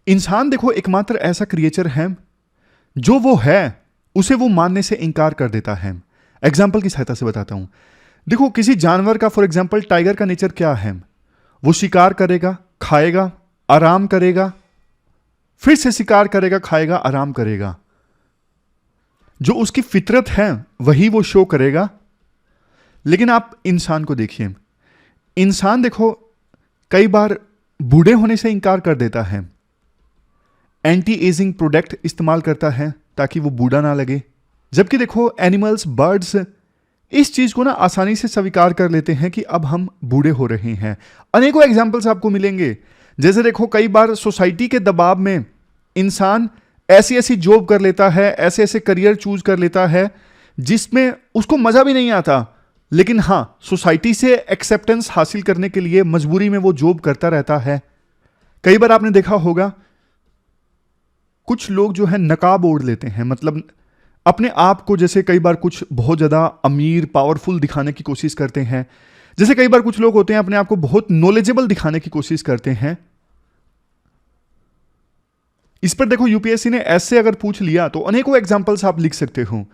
इंसान देखो एकमात्र ऐसा क्रिएचर है जो वो है उसे वो मानने से इनकार कर देता है। एग्जाम्पल की सहायता से बताता हूं। देखो किसी जानवर का, फॉर एग्जाम्पल टाइगर का नेचर क्या है? वो शिकार करेगा, खाएगा, आराम करेगा, फिर से शिकार करेगा, खाएगा, आराम करेगा। जो उसकी फितरत है वही वो शो करेगा। लेकिन आप इंसान को देखिए, इंसान देखो कई बार बूढ़े होने से इनकार कर देता है, एंटी एजिंग प्रोडक्ट इस्तेमाल करता है ताकि वो बूढ़ा ना लगे। जबकि देखो एनिमल्स, बर्ड्स इस चीज को ना आसानी से स्वीकार कर लेते हैं कि अब हम बूढ़े हो रहे हैं। अनेकों एग्जाम्पल्स आपको मिलेंगे। जैसे देखो कई बार सोसाइटी के दबाव में इंसान ऐसी ऐसी जॉब कर लेता है, ऐसे ऐसे करियर चूज कर लेता है जिसमें उसको मजा भी नहीं आता, लेकिन हां सोसाइटी से एक्सेप्टेंस हासिल करने के लिए मजबूरी में वो जॉब करता रहता है। कई बार आपने देखा होगा कुछ लोग जो है नकाब ओढ़ लेते हैं, मतलब अपने आप को जैसे कई बार कुछ बहुत ज्यादा अमीर, पावरफुल दिखाने की कोशिश करते हैं। जैसे कई बार कुछ लोग होते हैं अपने आप को बहुत नॉलेजेबल दिखाने की कोशिश करते हैं। इस पर देखो यूपीएससी ने ऐसे अगर पूछ लिया तो अनेकों एग्जाम्पल्स आप लिख सकते हो।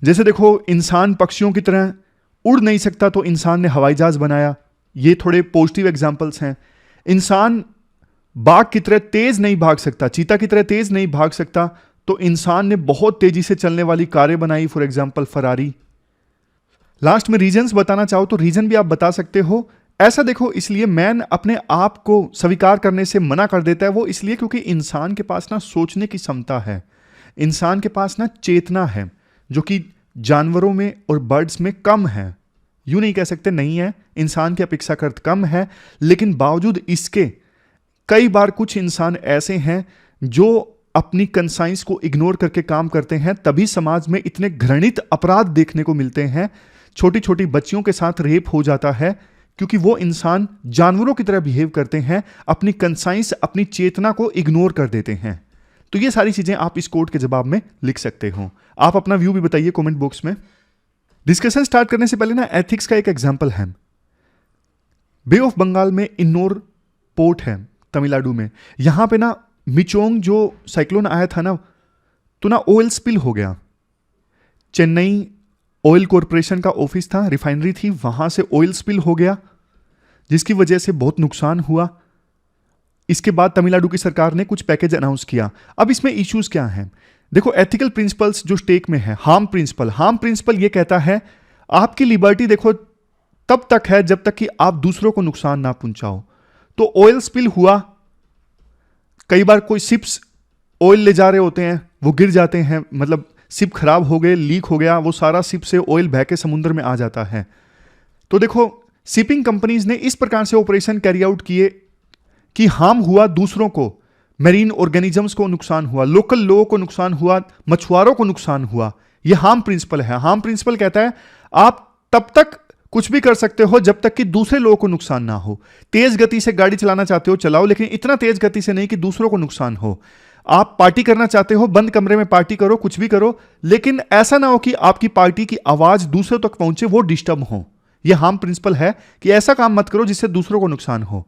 जैसे देखो इंसान पक्षियों की तरह उड़ नहीं सकता तो इंसान ने हवाई जहाज बनाया, ये थोड़े पॉजिटिव एग्जाम्पल्स हैं। इंसान बाघ की तरह तेज नहीं भाग सकता, चीता की तरह तेज नहीं भाग सकता, तो इंसान ने बहुत तेजी से चलने वाली कारें बनाई, फॉर एग्जाम्पल फरारी। लास्ट में रीजंस बताना चाहो तो रीजन भी आप बता सकते हो। ऐसा देखो इसलिए मैन अपने आप को स्वीकार करने से मना कर देता है, वो इसलिए क्योंकि इंसान के पास ना सोचने की क्षमता है, इंसान के पास ना चेतना है, जो कि जानवरों में और बर्ड्स में कम है। यूं नहीं कह सकते नहीं है, इंसान की अपेक्षाकृत कम है, लेकिन बावजूद इसके कई बार कुछ इंसान ऐसे हैं जो अपनी कंसाइंस को इग्नोर करके काम करते हैं। तभी समाज में इतने घृणित अपराध देखने को मिलते हैं। छोटी छोटी बच्चियों के साथ रेप हो जाता है क्योंकि वो इंसान जानवरों की तरह बिहेव करते हैं, अपनी कंसाइंस, अपनी चेतना को इग्नोर कर देते हैं। तो ये सारी चीजें आप इस कोड के जवाब में लिख सकते हो। आप अपना व्यू भी बताइए कमेंट बॉक्स में। डिस्कशन स्टार्ट करने से पहले ना एथिक्स का एक एग्जांपल है। बे ऑफ बंगाल में इन्नोर पोर्ट है तमिलनाडु में। यहां पे ना मिचोंग जो साइक्लोन आया था ना, तो ना ऑयल स्पिल हो गया। चेन्नई ऑयल कॉरपोरेशन का ऑफिस था, रिफाइनरी थी, वहां से ऑयल स्पिल हो गया जिसकी वजह से बहुत नुकसान हुआ। इसके बाद तमिलनाडु की सरकार ने कुछ पैकेज अनाउंस किया। अब इसमें इश्यूज क्या हैं? देखो एथिकल प्रिंसिपल्स जो स्टेक में है। हार्म प्रिंसिपल ये कहता है आपकी लिबर्टी देखो तब तक है जब तक कि आप दूसरों को नुकसान ना पहुंचाओ। तो ऑयल स्पिल हुआ, कई बार कोई शिप्स ऑयल ले जा रहे होते हैं, वो गिर जाते हैं, मतलब शिप खराब हो गए, लीक हो गया, वो सारा शिप से ऑयल बह के समुद्र में आ जाता है। तो देखो शिपिंग कंपनीज ने इस प्रकार से ऑपरेशन कैरी आउट किए कि हार्म हुआ दूसरों को, मेरीन ऑर्गेनिजम्स को नुकसान हुआ, लोकल लोगों को नुकसान हुआ, मछुआरों को नुकसान हुआ। यह हार्म प्रिंसिपल है। हार्म प्रिंसिपल कहता है आप तब तक कुछ भी कर सकते हो जब तक कि दूसरे लोगों को नुकसान ना हो। तेज गति से गाड़ी चलाना चाहते हो चलाओ, लेकिन इतना तेज गति से नहीं कि दूसरों को नुकसान हो। आप पार्टी करना चाहते हो, बंद कमरे में पार्टी करो, कुछ भी करो, लेकिन ऐसा ना हो कि आपकी पार्टी की आवाज दूसरों तक पहुंचे, वो डिस्टर्ब हो। यह हार्म प्रिंसिपल है कि ऐसा काम मत करो जिससे दूसरों को नुकसान हो,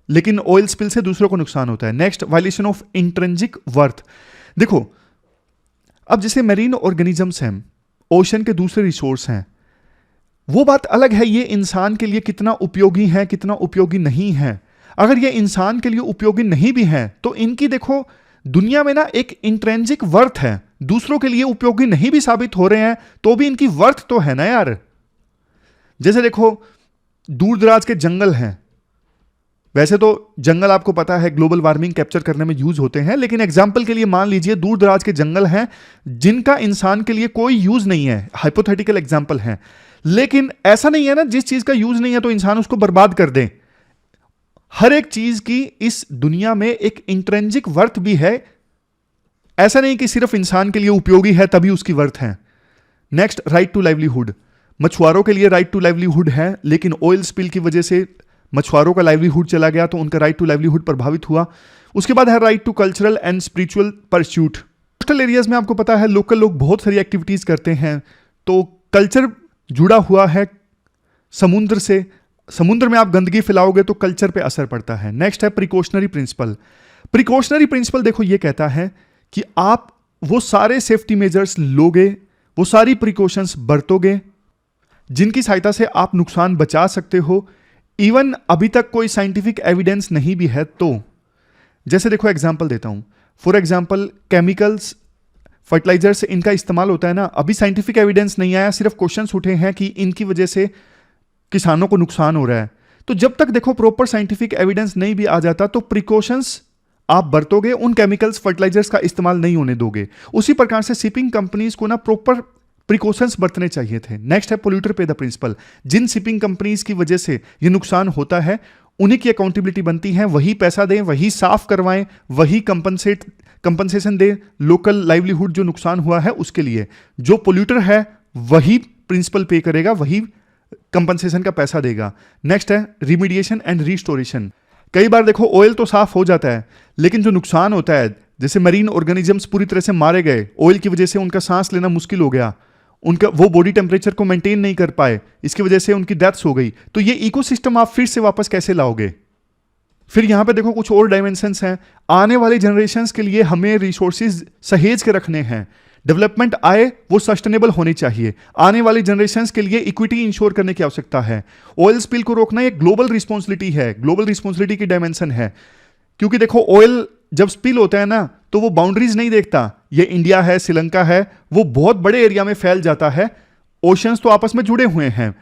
लेकिन ऑयल स्पिल से दूसरों को नुकसान होता है। Next, violation of intrinsic worth. देखो अब जैसे मेरीन ऑर्गेनिजम्स हैं, ओशन के दूसरे रिसोर्स हैं, वो बात अलग है, ये इंसान के लिए कितना उपयोगी है, कितना उपयोगी नहीं है। अगर ये इंसान के लिए उपयोगी नहीं भी है तो इनकी देखो दुनिया में ना एक इंट्रिंसिक वर्थ है, दूसरों के लिए उपयोगी नहीं भी साबित हो रहे हैं तो भी इनकी वर्थ तो है ना यार। जैसे देखो दूर दराज के जंगल हैं, वैसे तो जंगल आपको पता है ग्लोबल वार्मिंग कैप्चर करने में यूज होते हैं, लेकिन एग्जाम्पल के लिए मान लीजिए दूर दराज के जंगल हैं जिनका इंसान के लिए कोई यूज नहीं है, हाइपोथेटिकल एग्जाम्पल है। लेकिन ऐसा नहीं है ना जिस चीज का यूज नहीं है तो इंसान उसको बर्बाद कर दे। हर एक चीज की इस दुनिया में एक इंट्रिंसिक वर्थ भी है, ऐसा नहीं कि सिर्फ इंसान के लिए उपयोगी है तभी उसकी वर्थ है। Next, right to livelihood. मछुआरों के लिए राइट टू लाइवलीहुड है, लेकिन ऑयल स्पिल की वजह से मछुआरों का लाइवलीहुड चला गया तो उनका राइट टू लाइवलीहुड प्रभावित हुआ। उसके बाद है right to cultural and spiritual pursuit. Coastal areas में आपको पता है लोकल लोग बहुत सारी एक्टिविटीज करते हैं, तो कल्चर जुड़ा हुआ है समुद्र से। समुद्र में आप गंदगी फैलाओगे तो कल्चर पे असर पड़ता है। नेक्स्ट है प्रिकॉशनरी प्रिंसिपल। प्रिकॉशनरी प्रिंसिपल देखो ये कहता है कि आप वो सारे सेफ्टी मेजर्स लोगे, वो सारी प्रिकॉशंस बरतोगे जिनकी सहायता से आप नुकसान बचा सकते हो, इवन अभी तक कोई साइंटिफिक एविडेंस नहीं भी है तो। जैसे देखो एग्जांपल देता हूं, फॉर एग्जांपल केमिकल्स, फर्टिलाइजर्स, इनका इस्तेमाल होता है ना, अभी साइंटिफिक एविडेंस नहीं आया, सिर्फ क्वेश्चंस उठे हैं कि इनकी वजह से किसानों को नुकसान हो रहा है। तो जब तक देखो प्रॉपर साइंटिफिक एविडेंस नहीं भी आ जाता तो प्रिकॉशंस आप बरतोगे, उन केमिकल्स फर्टिलाइजर्स का इस्तेमाल नहीं होने दोगे। उसी प्रकार से शिपिंग कंपनीज को ना प्रॉपर प्रिकॉशंस बरतने चाहिए थे। नेक्स्ट है पोल्यूटर पे द प्रिंसिपल। जिन शिपिंग कंपनीज की वजह से ये नुकसान होता है उन्हीं की अकाउंटेबिलिटी बनती है, वही पैसा दें, वही साफ करवाएं, वही कंपनसेशन दे लोकल लाइवलीहुड जो नुकसान हुआ है उसके लिए। जो पोल्यूटर है वही प्रिंसिपल पे करेगा, वही कंपनसेशन का पैसा देगा। नेक्स्ट है रिमीडिएशन एंड रिस्टोरेशन। कई बार देखो ऑयल तो साफ हो जाता है लेकिन जो नुकसान होता है, जैसे मरीन ऑर्गेनिजम्स पूरी तरह से मारे गए, ऑयल की वजह से उनका सांस लेना मुश्किल हो गया, उनका वो बॉडी टेम्परेचर को मेंटेन नहीं कर पाए, इसकी वजह से उनकी डेथ्स हो गई, तो ये इकोसिस्टम आप फिर से वापस कैसे लाओगे? फिर यहां पे देखो कुछ और डायमेंशंस हैं। आने वाली जनरेशंस के लिए हमें रिसोर्सेज सहेज के रखने हैं। डेवलपमेंट आए वो सस्टेनेबल होनी चाहिए। आने वाली जनरेशंस के लिए इक्विटी इंश्योर करने की आवश्यकता है। ऑयल स्पिल को रोकना एक ग्लोबल रिस्पॉन्सिबिलिटी है, ग्लोबल रिस्पॉन्सिबिलिटी की डायमेंशन है। क्योंकि देखो ऑयल जब स्पिल होता है ना तो वो बाउंड्रीज नहीं देखता, ये इंडिया है, श्रीलंका है, वो बहुत बड़े एरिया में फैल जाता है। ओशंस तो आपस में जुड़े हुए हैं,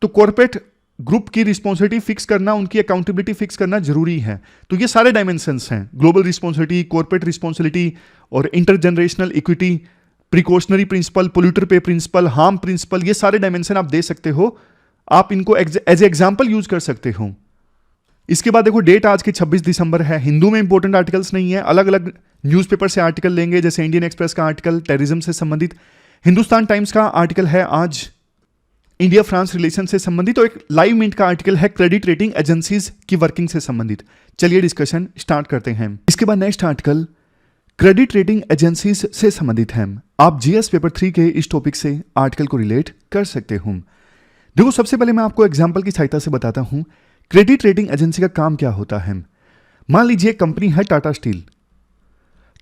तो कॉर्पोरेट ग्रुप की रिस्पॉन्सिबिलिटी फिक्स करना, उनकी अकाउंटेबिलिटी फिक्स करना जरूरी है। तो ये सारे डायमेंशंस हैं, ग्लोबल रिस्पॉन्सिबिलिटी, कॉर्पोरेट रिस्पॉन्सिबिलिटी और intergenerational equity, precautionary principle, polluter pay principle, harm principle, ये सारे डायमेंशन आप दे सकते हो। आप इनको एज एग्जाम्पल यूज कर सकते हो। इसके बाद देखो डेट आज की 26 दिसंबर है। हिंदू में इंपॉर्टेंट आर्टिकल्स नहीं है, अलग अलग न्यूज़पेपर से आर्टिकल लेंगे, जैसे इंडियन एक्सप्रेस का आर्टिकल टेररिज्म से संबंधित, हिंदुस्तान टाइम्स का आर्टिकल है आज इंडिया फ्रांस रिलेशन से संबंधित, और एक लाइव मिनट का आर्टिकल है क्रेडिट रेटिंग एजेंसीज की वर्किंग से संबंधित। चलिए डिस्कशन स्टार्ट करते हैं। इसके बाद next article credit rating agencies से संबंधित है। आप जीएस पेपर 3 के इस टॉपिक से आर्टिकल को रिलेट कर सकते हो। देखो सबसे पहले मैं आपको एग्जाम्पल की सहायता से बताता हूं क्रेडिट रेटिंग एजेंसी का काम क्या होता है। मान लीजिए कंपनी है टाटा स्टील।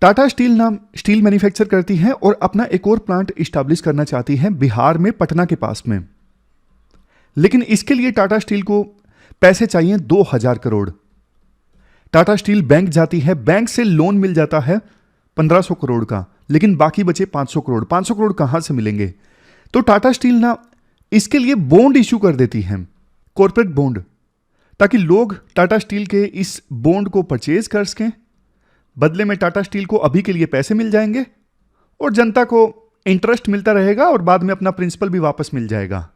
टाटा स्टील नाम स्टील मैन्युफैक्चर करती है और अपना एक और प्लांट इस्टेब्लिश करना चाहती है बिहार में, पटना के पास में। लेकिन इसके लिए टाटा स्टील को पैसे चाहिए 2000 करोड़। टाटा स्टील बैंक जाती है, बैंक से लोन मिल जाता है 1500 करोड़ का, लेकिन बाकी बचे 500 करोड़। 500 करोड़ कहां से मिलेंगे? तो टाटा स्टील ना इसके लिए बॉन्ड इश्यू कर देती है, कॉर्पोरेट बॉन्ड, ताकि लोग टाटा स्टील के इस बॉन्ड को परचेज कर सकें। बदले में टाटा स्टील को अभी के लिए पैसे मिल जाएंगे और जनता को इंटरेस्ट मिलता रहेगा और बाद में अपना प्रिंसिपल भी वापस मिल जाएगा,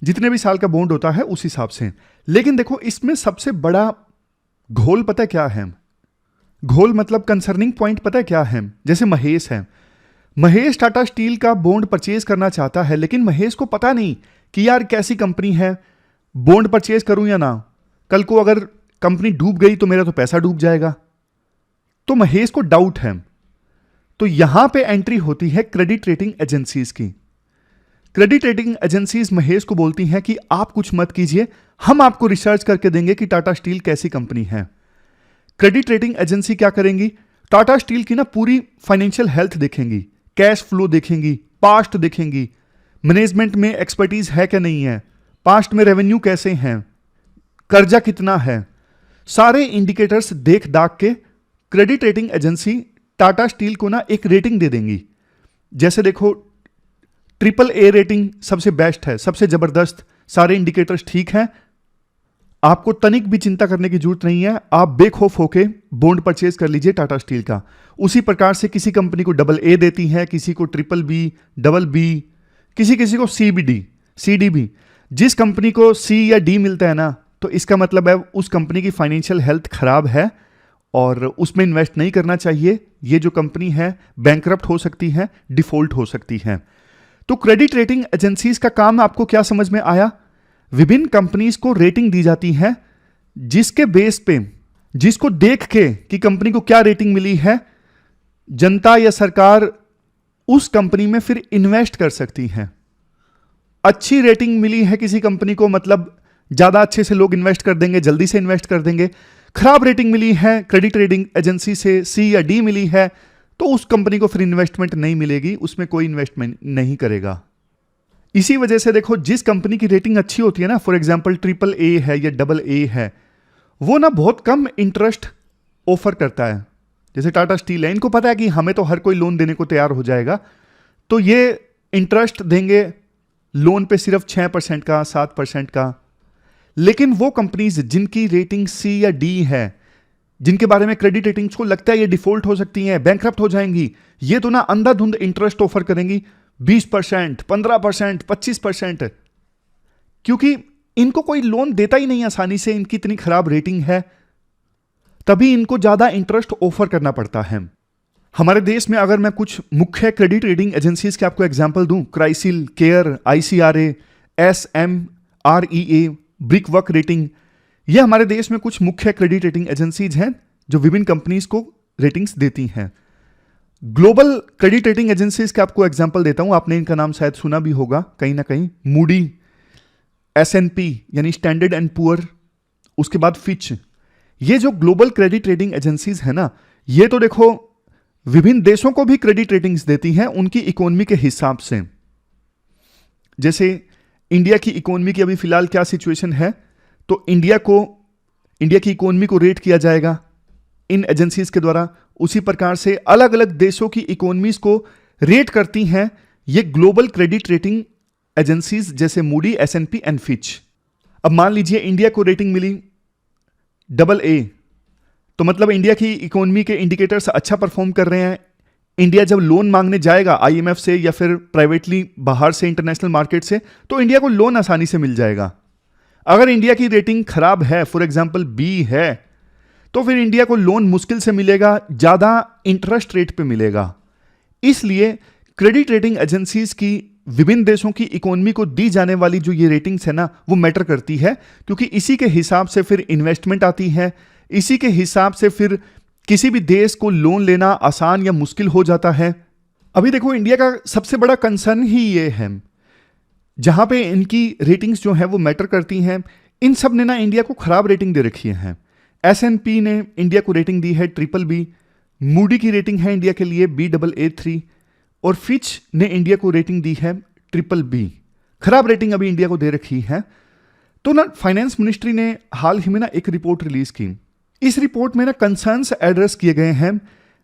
जितने भी साल का बॉन्ड होता है उस हिसाब से। लेकिन देखो इसमें सबसे बड़ा घोल पता क्या है? घोल मतलब कंसर्निंग पॉइंट पता क्या है? जैसे महेश है, महेश टाटा स्टील का बॉन्ड परचेज करना चाहता है, लेकिन महेश को पता नहीं कि यार कैसी कंपनी है, बॉन्ड परचेज करूं या ना, कल को अगर कंपनी डूब गई तो मेरा तो पैसा डूब जाएगा। तो महेश को डाउट है। तो यहां पे एंट्री होती है क्रेडिट रेटिंग एजेंसीज की। क्रेडिट रेटिंग एजेंसीज महेश को बोलती हैं कि आप कुछ मत कीजिए, हम आपको रिसर्च करके देंगे कि टाटा स्टील कैसी कंपनी है। क्रेडिट रेटिंग एजेंसी क्या करेंगी? टाटा स्टील की ना पूरी फाइनेंशियल हेल्थ देखेंगी, कैश फ्लो देखेंगी, पास्ट देखेंगी, मैनेजमेंट में एक्सपर्टीज है क्या नहीं है, पास्ट में रेवेन्यू कैसे हैं, कर्जा कितना है, सारे इंडिकेटर्स देख दाख के credit rating agency Tata steel को ना एक रेटिंग दे देंगी। जैसे देखो AAA रेटिंग सबसे बेस्ट है, सबसे जबरदस्त, सारे इंडिकेटर्स ठीक हैं, आपको तनिक भी चिंता करने की जरूरत नहीं है, आप बेखौफ होके बॉन्ड परचेज कर लीजिए टाटा स्टील का। उसी प्रकार से किसी कंपनी को AA देती है, किसी को BBB, BB, किसी को CD भी। जिस कंपनी को C या D मिलता है ना, तो इसका मतलब है उस कंपनी की फाइनेंशियल हेल्थ खराब है और उसमें इन्वेस्ट नहीं करना चाहिए। ये जो कंपनी है बैंकरप्ट हो सकती है, डिफॉल्ट हो सकती है। तो क्रेडिट रेटिंग एजेंसीज का काम आपको क्या समझ में आया? विभिन्न कंपनीज को रेटिंग दी जाती है, जिसके बेस पे, जिसको देख के कि कंपनी को क्या रेटिंग मिली है, जनता या सरकार उस कंपनी में फिर इन्वेस्ट कर सकती है। अच्छी रेटिंग मिली है किसी कंपनी को, मतलब ज्यादा अच्छे से लोग इन्वेस्ट कर देंगे, जल्दी से इन्वेस्ट कर देंगे। खराब रेटिंग मिली है क्रेडिट रेटिंग एजेंसी से, सी या डी मिली है, तो उस कंपनी को फिर इन्वेस्टमेंट नहीं मिलेगी, उसमें कोई इन्वेस्टमेंट नहीं करेगा। इसी वजह से देखो जिस कंपनी की रेटिंग अच्छी होती है ना, फॉर एग्जांपल ट्रिपल ए है या डबल ए है, वो ना बहुत कम इंटरेस्ट ऑफर करता है। जैसे टाटा स्टील है, इनको पता है कि हमें तो हर कोई लोन देने को तैयार हो जाएगा, तो ये इंटरेस्ट देंगे लोन पे सिर्फ 6% का, 7% का। लेकिन वो कंपनीज जिनकी रेटिंग सी या डी है, जिनके बारे में क्रेडिट रेटिंग्स को लगता है ये डिफॉल्ट हो सकती हैं, बैंकरप्ट हो जाएंगी, ये तो ना अंधाधुंध इंटरेस्ट ऑफर करेंगी 20%, 15%, 25%, क्योंकि इनको कोई लोन देता ही नहीं आसानी से, इनकी इतनी खराब रेटिंग है, तभी इनको ज्यादा इंटरेस्ट ऑफर करना पड़ता है। हमारे देश में अगर मैं कुछ मुख्य क्रेडिट रेटिंग एजेंसीज के आपको एग्जांपल दूं, CRISIL, care, ICRA, SMREA, brickwork rating, ये हमारे देश में कुछ मुख्य क्रेडिट रेटिंग एजेंसीज हैं जो विभिन्न कंपनीज को रेटिंग्स देती हैं। ग्लोबल क्रेडिट रेटिंग एजेंसीज के आपको एग्जांपल देता हूं, आपने इनका नाम शायद सुना भी होगा कहीं ना कहीं। मूडी, S&P यानी स्टैंडर्ड एंड पुअर, उसके बाद फिच। ये जो ग्लोबल क्रेडिट रेटिंग एजेंसीज है ना, ये तो देखो विभिन्न देशों को भी क्रेडिट रेटिंग्स देती हैं उनकी इकोनॉमी के हिसाब से। जैसे इंडिया की इकोनॉमी की अभी फिलहाल क्या सिचुएशन है, तो इंडिया की इकोनॉमी को रेट किया जाएगा इन एजेंसीज के द्वारा। उसी प्रकार से अलग अलग देशों की इकोनॉमीज को रेट करती हैं ये ग्लोबल क्रेडिट रेटिंग एजेंसीज, जैसे मूडी, S&P एंड फिच। अब मान लीजिए इंडिया को रेटिंग मिली AA, तो मतलब इंडिया की इकोनॉमी के इंडिकेटर्स अच्छा परफॉर्म कर रहे हैं। इंडिया जब लोन मांगने जाएगा IMF से या फिर प्राइवेटली बाहर से, इंटरनेशनल मार्केट से, तो इंडिया को लोन आसानी से मिल जाएगा। अगर इंडिया की रेटिंग खराब है, फॉर एग्जांपल B है, तो फिर इंडिया को लोन मुश्किल से मिलेगा, ज्यादा इंटरेस्ट रेट पे मिलेगा। इसलिए क्रेडिट रेटिंग एजेंसीज की विभिन्न देशों की इकोनॉमी को दी जाने वाली जो ये रेटिंग्स है ना, वो मैटर करती है, क्योंकि इसी के हिसाब से फिर इन्वेस्टमेंट आती है, इसी के हिसाब से फिर किसी भी देश को लोन लेना आसान या मुश्किल हो जाता है। अभी देखो इंडिया का सबसे बड़ा कंसर्न ही ये है, जहां पे इनकी रेटिंग्स जो है वो मैटर करती हैं, इन सब ने ना इंडिया को खराब रेटिंग दे रखी है। S&P ने इंडिया को रेटिंग दी है BBB, मूडी की रेटिंग है इंडिया के लिए Baa3, और फिच ने इंडिया को रेटिंग दी है BBB। खराब रेटिंग अभी इंडिया को दे रखी है। तो ना फाइनेंस मिनिस्ट्री ने हाल ही में ना एक रिपोर्ट रिलीज की। इस रिपोर्ट में ना कंसर्न्स एड्रेस किए गए हैं।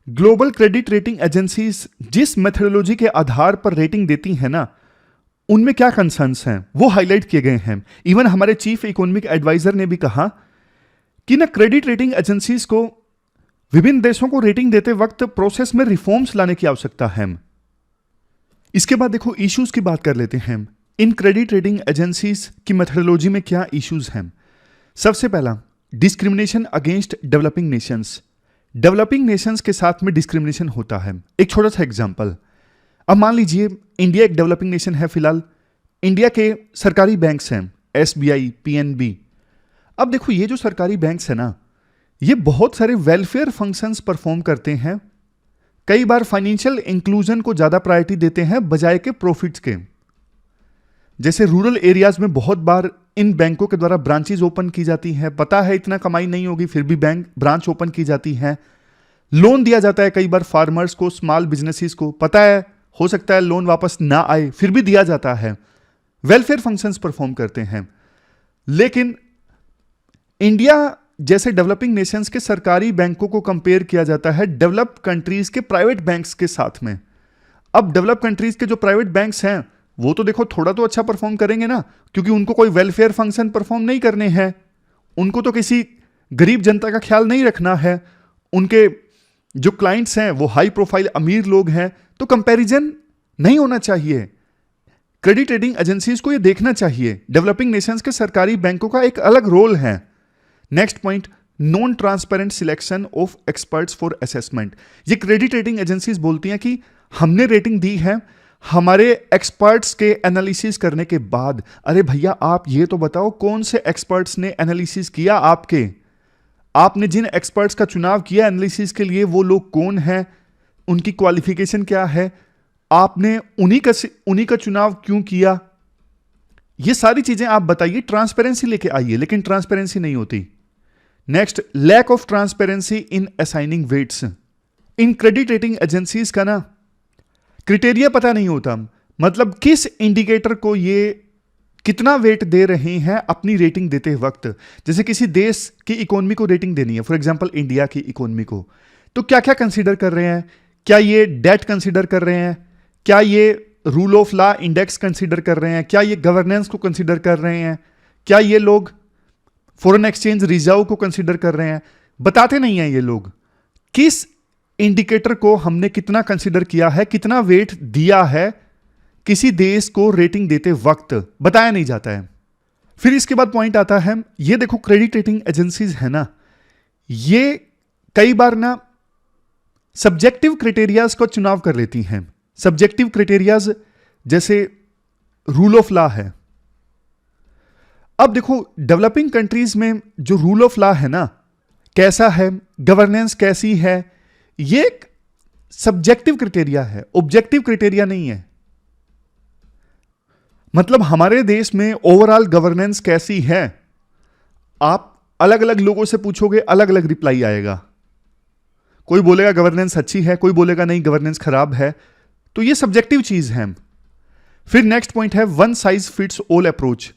ग्लोबल क्रेडिट रेटिंग एजेंसीज जिस मेथोडोलॉजी के आधार पर रेटिंग देती हैं ना, उनमें क्या कंसर्न्स हैं वो हाईलाइट किए गए हैं। इवन हमारे चीफ इकोनॉमिक एडवाइजर ने भी कहा कि ना क्रेडिट रेटिंग एजेंसीज को विभिन्न देशों को रेटिंग देते वक्त प्रोसेस में रिफॉर्म्स लाने की आवश्यकता है। इसके बाद देखो इश्यूज की बात कर लेते हैं। इन क्रेडिट रेटिंग एजेंसीज की मेथोडोलॉजी में क्या इश्यूज हैं। सबसे पहला, discrimination against developing Nations. Developing Nations के साथ में डिस्क्रिमिनेशन होता है। एक छोटा सा एग्जांपल, अब मान लीजिए इंडिया एक डेवलपिंग नेशन है। फिलहाल इंडिया के सरकारी बैंक्स हैं SBI, PNB। अब देखो ये जो सरकारी बैंक्स है ना, ये बहुत सारे वेलफेयर फंक्शंस परफॉर्म करते हैं। कई बार फाइनेंशियल इंक्लूजन को ज्यादा प्रायोरिटी देते हैं बजाय के प्रॉफिट्स के। जैसे रूरल एरियाज में बहुत बार इन बैंकों के द्वारा ब्रांचेज ओपन की जाती है, पता है इतना कमाई नहीं होगी, फिर भी ब्रांच ओपन की जाती है। लोन दिया जाता है कई बार फार्मर्स को, स्मॉल बिजनेसेस को, पता है हो सकता है लोन वापस ना आए, फिर भी दिया जाता है। वेलफेयर फंक्शंस परफॉर्म करते हैं। लेकिन इंडिया जैसे डेवलपिंग नेशंस के सरकारी बैंकों को कंपेयर किया जाता है डेवलप्ड कंट्रीज के प्राइवेट बैंक्स के साथ में। अब डेवलप कंट्रीज के जो प्राइवेट बैंक्स हैं वो तो देखो थोड़ा तो अच्छा परफॉर्म करेंगे ना, क्योंकि उनको कोई वेलफेयर फंक्शन परफॉर्म नहीं करने हैं, उनको तो किसी गरीब जनता का ख्याल नहीं रखना है, उनके जो क्लाइंट्स हैं वो हाई प्रोफाइल अमीर लोग हैं, तो कंपैरिजन नहीं होना चाहिए। क्रेडिट रेटिंग एजेंसीज को ये देखना चाहिए डेवलपिंग नेशंस के सरकारी बैंकों का एक अलग रोल है। Next point, non transparent selection of experts for assessment. ये क्रेडिट रेटिंग एजेंसीज बोलती हैं कि हमने रेटिंग दी है, हमारे एक्सपर्ट्स के एनालिसिस करने के बाद, अरे भैया आप ये तो बताओ कौन से एक्सपर्ट्स ने एनालिसिस किया आपने जिन एक्सपर्ट्स का चुनाव किया एनालिसिस के लिए, वो लोग कौन हैं, उनकी क्वालिफिकेशन क्या है, आपने उन्हीं का चुनाव क्यों किया, ये सारी चीजें आप बताइए, ट्रांसपेरेंसी लेके आइए। लेकिन ट्रांसपेरेंसी नहीं होती। Next, lack of transparency in assigning weights. इन क्रेडिट रेटिंग एजेंसीज का ना क्राइटेरिया पता नहीं होता, मतलब किस इंडिकेटर को ये कितना वेट दे रहे हैं अपनी रेटिंग देते वक्त। जैसे किसी देश की इकोनॉमी को रेटिंग देनी है, फॉर एग्जांपल इंडिया की इकोनॉमी को, तो क्या क्या कंसीडर कर रहे हैं? क्या ये डेट कंसीडर कर रहे हैं? क्या ये rule of law index consider कर रहे हैं? क्या ये गवर्नेंस को कंसीडर कर रहे हैं? क्या ये लोग फॉरेन एक्सचेंज रिजर्व को कंसीडर कर रहे हैं? बताते नहीं हैं ये लोग। किस इंडिकेटर को हमने कितना कंसीडर किया है, कितना वेट दिया है किसी देश को रेटिंग देते वक्त, बताया नहीं जाता है। फिर इसके बाद पॉइंट आता है, ये देखो क्रेडिट रेटिंग एजेंसीज है ना, ये कई बार ना सब्जेक्टिव क्राइटेरियाज का चुनाव कर लेती हैं। सब्जेक्टिव क्राइटेरियाज जैसे रूल ऑफ लॉ है। अब देखो डेवलपिंग कंट्रीज में जो रूल ऑफ लॉ है ना, कैसा है, गवर्नेंस कैसी है, ये एक सब्जेक्टिव क्राइटेरिया है, ऑब्जेक्टिव क्राइटेरिया नहीं है। मतलब हमारे देश में ओवरऑल गवर्नेंस कैसी है, आप अलग अलग लोगों से पूछोगे, अलग अलग रिप्लाई आएगा। कोई बोलेगा गवर्नेंस अच्छी है, कोई बोलेगा नहीं गवर्नेंस खराब है, तो ये सब्जेक्टिव चीज है। फिर नेक्स्ट पॉइंट है one size fits all approach.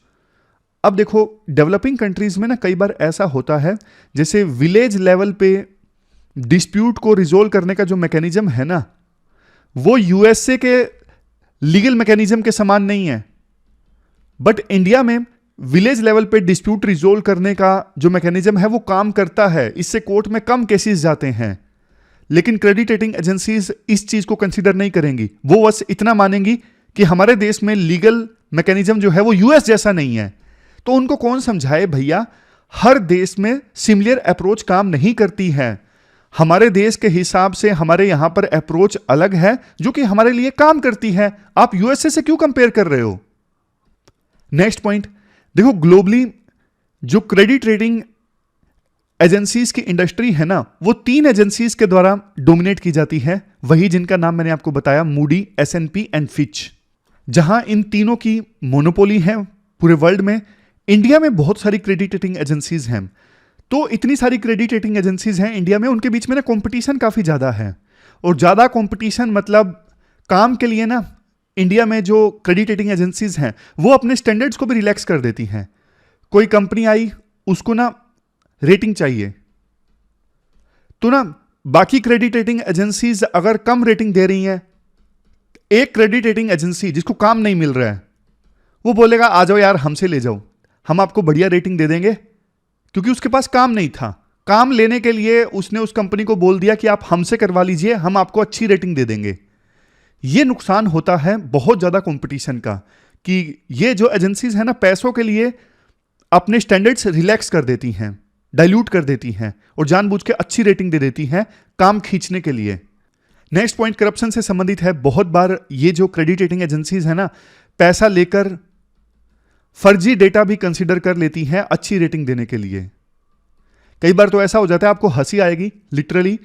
अब देखो डेवलपिंग कंट्रीज में ना कई बार ऐसा होता है, जैसे विलेज लेवल पे डिस्प्यूट को रिजोल्व करने का जो मैकेनिज्म है ना, वो यूएसए के लीगल मैकेनिज्म के समान नहीं है। बट इंडिया में विलेज लेवल पे डिस्प्यूट रिजोल्व करने का जो मैकेनिज्म है वो काम करता है, इससे कोर्ट में कम केसेस जाते हैं। लेकिन क्रेडिट रेटिंग एजेंसीज इस चीज को कंसीडर नहीं करेंगी, वो बस इतना मानेंगी कि हमारे देश में लीगल मैकेनिज्म जो है वो यूएस जैसा नहीं है। तो उनको कौन समझाए भैया, हर देश में सिमिलर अप्रोच काम नहीं करती है। हमारे देश के हिसाब से हमारे यहां पर अप्रोच अलग है जो कि हमारे लिए काम करती है, आप यूएसए से क्यों कंपेयर कर रहे हो? नेक्स्ट पॉइंट देखो, ग्लोबली जो क्रेडिट रेटिंग एजेंसीज की इंडस्ट्री है ना, वो 3 एजेंसीज के द्वारा डोमिनेट की जाती है, वही जिनका नाम मैंने आपको बताया, मूडी, एस&पी एंड फिच। जहां इन तीनों की मोनोपोली है पूरे वर्ल्ड में। इंडिया में बहुत सारी क्रेडिट रेटिंग एजेंसीज हैं, तो इतनी सारी क्रेडिट रेटिंग एजेंसीज हैं इंडिया में, उनके बीच में ना कंपटीशन काफी ज्यादा है। और ज्यादा कंपटीशन मतलब काम के लिए ना इंडिया में जो क्रेडिट रेटिंग एजेंसीज हैं वो अपने स्टैंडर्ड्स को भी रिलैक्स कर देती हैं। कोई कंपनी आई, उसको ना रेटिंग चाहिए, तो ना बाकी क्रेडिट रेटिंग एजेंसीज अगर कम रेटिंग दे रही हैं, एक क्रेडिट रेटिंग एजेंसी जिसको काम नहीं मिल रहा है वो बोलेगा आ जाओ यार हमसे ले जाओ, हम आपको बढ़िया रेटिंग दे देंगे, क्योंकि उसके पास काम नहीं था। काम लेने के लिए उसने उस कंपनी को बोल दिया कि आप हमसे करवा लीजिए, हम आपको अच्छी रेटिंग दे देंगे। ये नुकसान होता है बहुत ज्यादा कंपटीशन का, कि ये जो एजेंसीज है ना पैसों के लिए अपने स्टैंडर्ड्स रिलैक्स कर देती हैं, डाइल्यूट कर देती हैं और जानबूझ के अच्छी रेटिंग दे देती हैं काम खींचने के लिए। नेक्स्ट पॉइंट करप्शन से संबंधित है। बहुत बार ये जो क्रेडिट रेटिंग एजेंसीज है ना, पैसा लेकर फर्जी डेटा भी कंसीडर कर लेती हैं अच्छी रेटिंग देने के लिए। कई बार तो ऐसा हो जाता है, आपको हंसी आएगी, लिटरली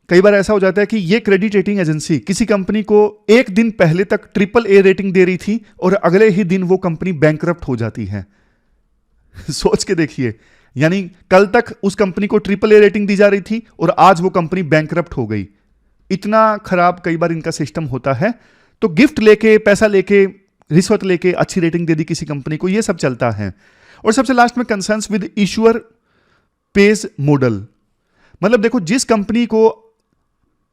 कई बार ऐसा हो जाता है कि ये क्रेडिट रेटिंग एजेंसी किसी कंपनी को एक दिन पहले तक AAA रेटिंग दे रही थी और अगले ही दिन वो कंपनी बैंकरप्ट हो जाती है। सोच के देखिए, यानी कल तक उस कंपनी को AAA रेटिंग दी जा रही थी और आज वो कंपनी बैंकरप्ट हो गई। इतना खराब कई बार इनका सिस्टम होता है। तो गिफ्ट लेके, पैसा लेके, रिश्वत लेके अच्छी रेटिंग दे दी किसी कंपनी को, ये सब चलता है। और सबसे लास्ट में concerns with issuer page model. मतलब देखो, जिस कंपनी को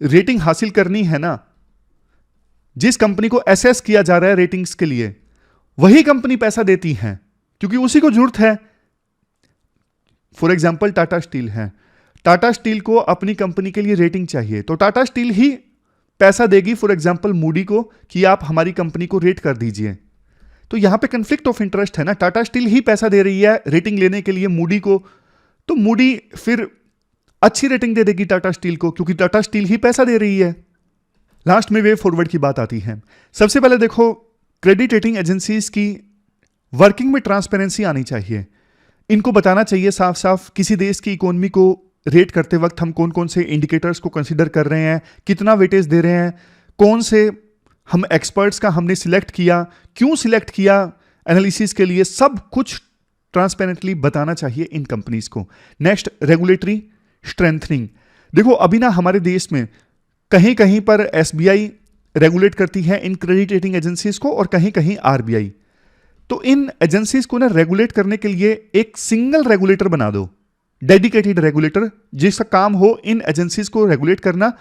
रेटिंग हासिल करनी है ना, जिस कंपनी को एसेस किया जा रहा है रेटिंग्स के लिए, वही कंपनी पैसा देती है क्योंकि उसी को जरूरत है। फॉर एग्जांपल टाटा स्टील है, टाटा स्टील को अपनी कंपनी के लिए रेटिंग चाहिए, तो टाटा स्टील ही पैसा देगी फॉर एग्जांपल मूडी को कि आप हमारी कंपनी को रेट कर दीजिए। तो यहां पे कन्फ्लिक्ट ऑफ इंटरेस्ट है ना, टाटा स्टील ही पैसा दे रही है रेटिंग लेने के लिए मूडी को, तो मूडी फिर अच्छी रेटिंग दे देगी टाटा स्टील को क्योंकि टाटा स्टील ही पैसा दे रही है। लास्ट में वे फॉरवर्ड की बात आती है। सबसे पहले देखो, क्रेडिट रेटिंग एजेंसीज की वर्किंग में ट्रांसपेरेंसी आनी चाहिए। इनको बताना चाहिए साफ साफ किसी देश की इकोनॉमी को रेट करते वक्त हम कौन कौन से इंडिकेटर्स को कंसीडर कर रहे हैं, कितना वेटेज दे रहे हैं, कौन से हम एक्सपर्ट्स का हमने सिलेक्ट किया, क्यों सिलेक्ट किया एनालिसिस के लिए, सब कुछ ट्रांसपेरेंटली बताना चाहिए इन कंपनीज को। Next, regulatory strengthening. देखो अभी ना हमारे देश में कहीं कहीं पर एसबीआई रेगुलेट करती है इन क्रेडिट रेटिंग एजेंसीज को और कहीं कहीं आरबीआई। तो इन एजेंसीज को ना रेगुलेट करने के लिए एक सिंगल रेगुलेटर बना दो, डेडिकेटेड रेगुलेटर, जिसका काम हो इन एजेंसीज को रेगुलेट करना।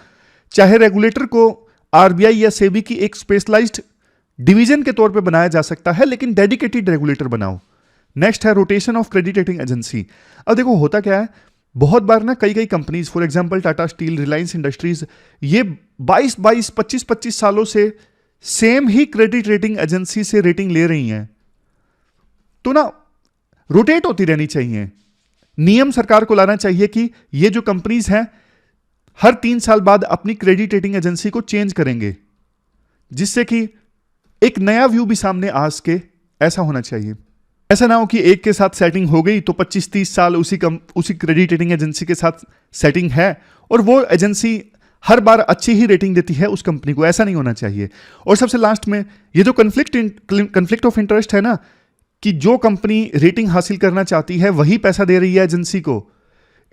चाहे रेगुलेटर को आरबीआई या सेबी की एक स्पेशलाइज्ड डिवीजन के तौर पे बनाया जा सकता है, लेकिन डेडिकेटेड रेगुलेटर बनाओ। नेक्स्ट है rotation of credit rating agency. अब देखो होता क्या है, बहुत बार ना कई कई companies, for example Tata steel, Reliance industries, ये 22 25 सालों से सेम ही क्रेडिट रेटिंग एजेंसी से रेटिंग ले रही हैं। तो ना रोटेट होती रहनी चाहिए। नियम सरकार को लाना चाहिए कि ये जो कंपनीज हैं हर 3 साल बाद अपनी क्रेडिट रेटिंग एजेंसी को चेंज करेंगे, जिससे कि एक नया व्यू भी सामने आ सके। ऐसा होना चाहिए। ऐसा ना हो कि एक के साथ सेटिंग हो गई तो 25-30 साल उसी क्रेडिट रेटिंग एजेंसी के साथ सेटिंग है और वो एजेंसी हर बार अच्छी ही रेटिंग देती है उस कंपनी को। ऐसा नहीं होना चाहिए। और सबसे लास्ट में ये जो कन्फ्लिक्ट ऑफ इंटरेस्ट है ना, कि जो कंपनी रेटिंग हासिल करना चाहती है वही पैसा दे रही है एजेंसी को,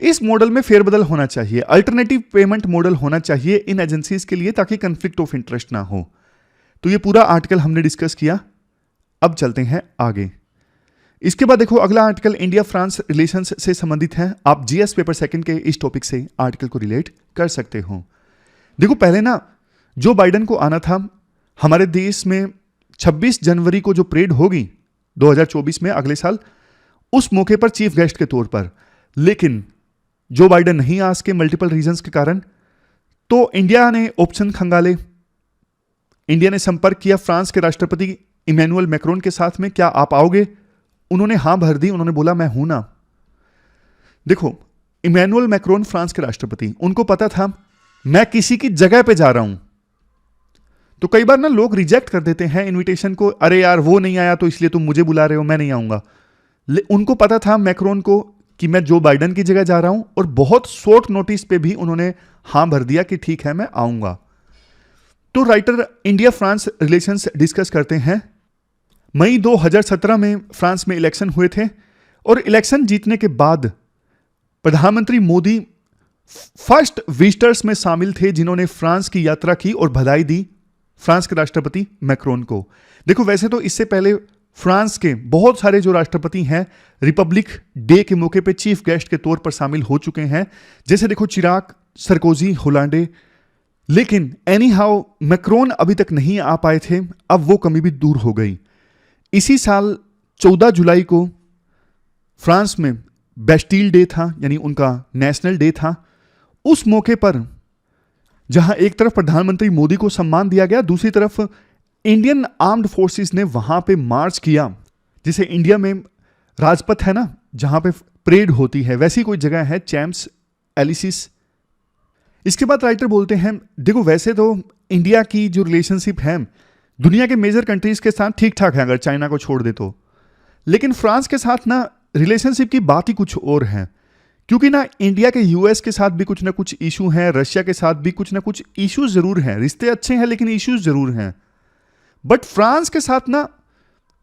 इस मॉडल में फेरबदल होना चाहिए। अल्टरनेटिव पेमेंट मॉडल होना चाहिए इन एजेंसीज के लिए, ताकि कन्फ्लिक्ट ऑफ इंटरेस्ट ना हो। तो ये पूरा आर्टिकल हमने डिस्कस किया। अब चलते हैं आगे। इसके बाद देखो अगला आर्टिकल इंडिया फ्रांस रिलेशंस से संबंधित है। आप जीएस पेपर सेकंड के इस टॉपिक से आर्टिकल को रिलेट कर सकते हो। देखो पहले ना जो बाइडेन को आना था हमारे देश में 26 जनवरी को जो परेड होगी 2024 में अगले साल, उस मौके पर चीफ गेस्ट के तौर पर, लेकिन जो बाइडेन नहीं आ सके मल्टीपल रीजंस के कारण। तो इंडिया ने ऑप्शन खंगाले। इंडिया ने संपर्क किया फ्रांस के राष्ट्रपति इमैनुअल मैक्रोन के साथ में, क्या आप आओगे? उन्होंने हां भर दी। उन्होंने बोला मैं हूं ना। देखो इमैनुअल मैक्रोन फ्रांस के राष्ट्रपति, उनको पता था मैं किसी की जगह पे जा रहा हूं। तो कई बार ना लोग रिजेक्ट कर देते हैं इनविटेशन को, अरे यार वो नहीं आया तो इसलिए तुम मुझे बुला रहे हो, मैं नहीं आऊंगा। उनको पता था मैक्रोन को कि मैं जो बाइडेन की जगह जा रहा हूं, और बहुत शॉर्ट नोटिस पे भी उन्होंने हां भर दिया कि ठीक है मैं आऊंगा। तो writer India France relations discuss करते हैं। मई 2017 में फ्रांस में इलेक्शन हुए थे और इलेक्शन जीतने के बाद प्रधानमंत्री मोदी फर्स्ट विजिटर्स में शामिल थे जिन्होंने फ्रांस की यात्रा की और बधाई दी फ्रांस के राष्ट्रपति मैक्रोन को। देखो वैसे तो इससे पहले फ्रांस के बहुत सारे जो राष्ट्रपति हैं रिपब्लिक डे के मौके पे चीफ गेस्ट के तौर पर शामिल हो चुके हैं, जैसे देखो चिराग, सरकोजी, होलांडे। लेकिन एनी हाउ मैक्रोन अभी तक नहीं आ पाए थे। अब वो कमी भी दूर हो गई। इसी साल 14 जुलाई को फ्रांस में बेस्टील डे था, यानी उनका नेशनल डे था। उस मौके पर जहां एक तरफ प्रधानमंत्री मोदी को सम्मान दिया गया, दूसरी तरफ इंडियन आर्म्ड फोर्सेस ने वहां पे मार्च किया। जिसे इंडिया में राजपथ है ना जहां पे परेड होती है, वैसी कोई जगह है चैम्प्स एलिसिस। इसके बाद राइटर बोलते हैं देखो वैसे तो इंडिया की जो रिलेशनशिप है दुनिया के मेजर कंट्रीज के साथ ठीक ठाक है अगर चाइना को छोड़ दे तो, लेकिन फ्रांस के साथ ना रिलेशनशिप की बात ही कुछ और है। क्योंकि ना इंडिया के यूएस के साथ भी कुछ ना कुछ इशू हैं, रशिया के साथ भी कुछ ना कुछ इश्यूज जरूर हैं। रिश्ते अच्छे हैं लेकिन इश्यूज जरूर हैं। बट फ्रांस के साथ ना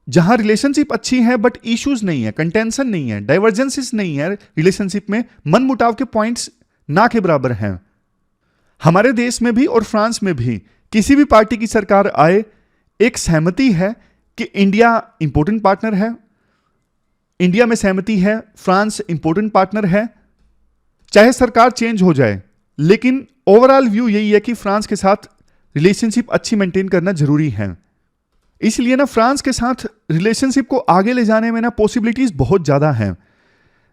जहां रिलेशनशिप अच्छी है बट इश्यूज नहीं है, कंटेंशन नहीं है, डाइवर्जेंसेस नहीं है रिलेशनशिप में, मनमुटाव के पॉइंट्स ना के बराबर हैं। हमारे देश में भी और फ्रांस में भी किसी भी पार्टी की सरकार आए, एक सहमति है कि इंडिया इंपॉर्टेंट पार्टनर है, इंडिया में सहमति है फ्रांस इंपॉर्टेंट पार्टनर है। चाहे सरकार चेंज हो जाए लेकिन ओवरऑल व्यू यही है कि फ्रांस के साथ रिलेशनशिप अच्छी मेंटेन करना जरूरी है। इसलिए ना फ्रांस के साथ रिलेशनशिप को आगे ले जाने में ना पॉसिबिलिटीज बहुत ज्यादा हैं।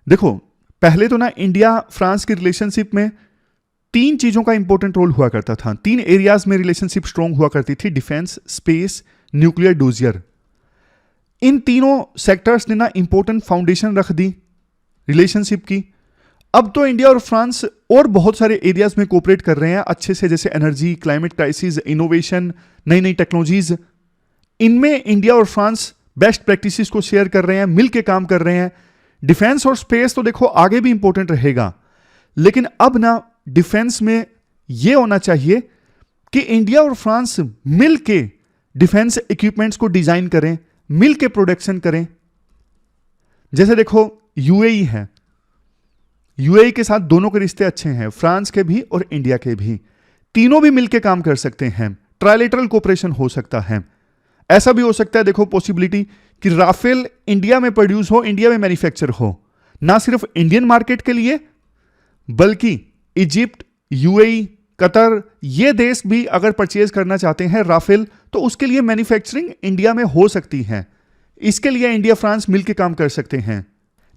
देखो पहले तो ना इंडिया फ्रांस की रिलेशनशिप में 3 चीजों का इंपॉर्टेंट रोल हुआ करता था। 3 एरियाज में रिलेशनशिप स्ट्रांग हुआ करती थी, डिफेंस, स्पेस, न्यूक्लियर डोजियर। इन तीनों सेक्टर्स ने ना इंपॉर्टेंट फाउंडेशन रख दी रिलेशनशिप की। अब तो इंडिया और फ्रांस और बहुत सारे एरियाज में कोऑपरेट कर रहे हैं अच्छे से, जैसे एनर्जी, क्लाइमेट क्राइसिस, इनोवेशन, नई नई टेक्नोलॉजीज। इनमें इंडिया और फ्रांस बेस्ट प्रैक्टिसेस को शेयर कर रहे हैं, मिल के काम कर रहे हैं। डिफेंस और स्पेस तो देखो आगे भी इंपॉर्टेंट रहेगा, लेकिन अब ना डिफेंस में यह होना चाहिए कि इंडिया और फ्रांस मिल के डिफेंस इक्विपमेंट्स को डिजाइन करें, मिल के प्रोडक्शन करें। जैसे देखो यूएई है, यूएई के साथ दोनों के रिश्ते अच्छे हैं, फ्रांस के भी और इंडिया के भी, तीनों भी मिलकर काम कर सकते हैं, ट्राइलेटरल कोऑपरेशन हो सकता है। ऐसा भी हो सकता है देखो पॉसिबिलिटी कि राफेल इंडिया में प्रोड्यूस हो, इंडिया में मैन्युफैक्चर हो, ना सिर्फ इंडियन मार्केट के लिए बल्कि इजिप्ट, यूएई, कतर, ये देश भी अगर परचेज करना चाहते हैं राफेल तो उसके लिए मैन्युफैक्चरिंग इंडिया में हो सकती है। इसके लिए इंडिया फ्रांस मिलकर काम कर सकते हैं।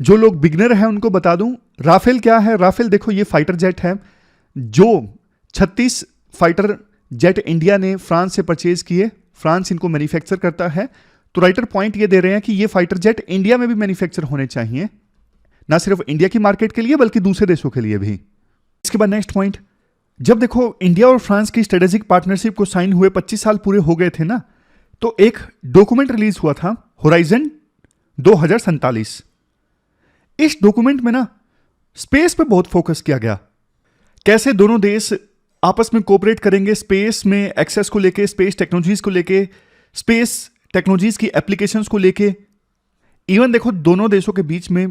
जो लोग बिगनर हैं उनको बता दूं राफेल क्या है। राफेल देखो ये फाइटर जेट है, जो 36 फाइटर जेट इंडिया ने फ्रांस से परचेज किए, फ्रांस इनको मैन्युफैक्चर करता है। तो राइटर पॉइंट ये दे रहे हैं कि ये फाइटर जेट इंडिया में भी मैन्युफैक्चर होने चाहिए, ना सिर्फ इंडिया की मार्केट के लिए बल्कि दूसरे देशों के लिए भी। इसके बाद नेक्स्ट पॉइंट, जब देखो इंडिया और फ्रांस की स्ट्रेटेजिक पार्टनरशिप को साइन हुए 25 साल पूरे हो गए थे ना, तो एक डॉक्यूमेंट रिलीज हुआ था होराइजन 2047। इस डॉक्यूमेंट में ना स्पेस पे बहुत फोकस किया गया, कैसे दोनों देश आपस में कोऑपरेट करेंगे स्पेस में एक्सेस को लेके, स्पेस टेक्नोलॉजीज को लेके, स्पेस टेक्नोलॉजीज की एप्लीकेशंस को लेके। इवन देखो दोनों देशों के बीच में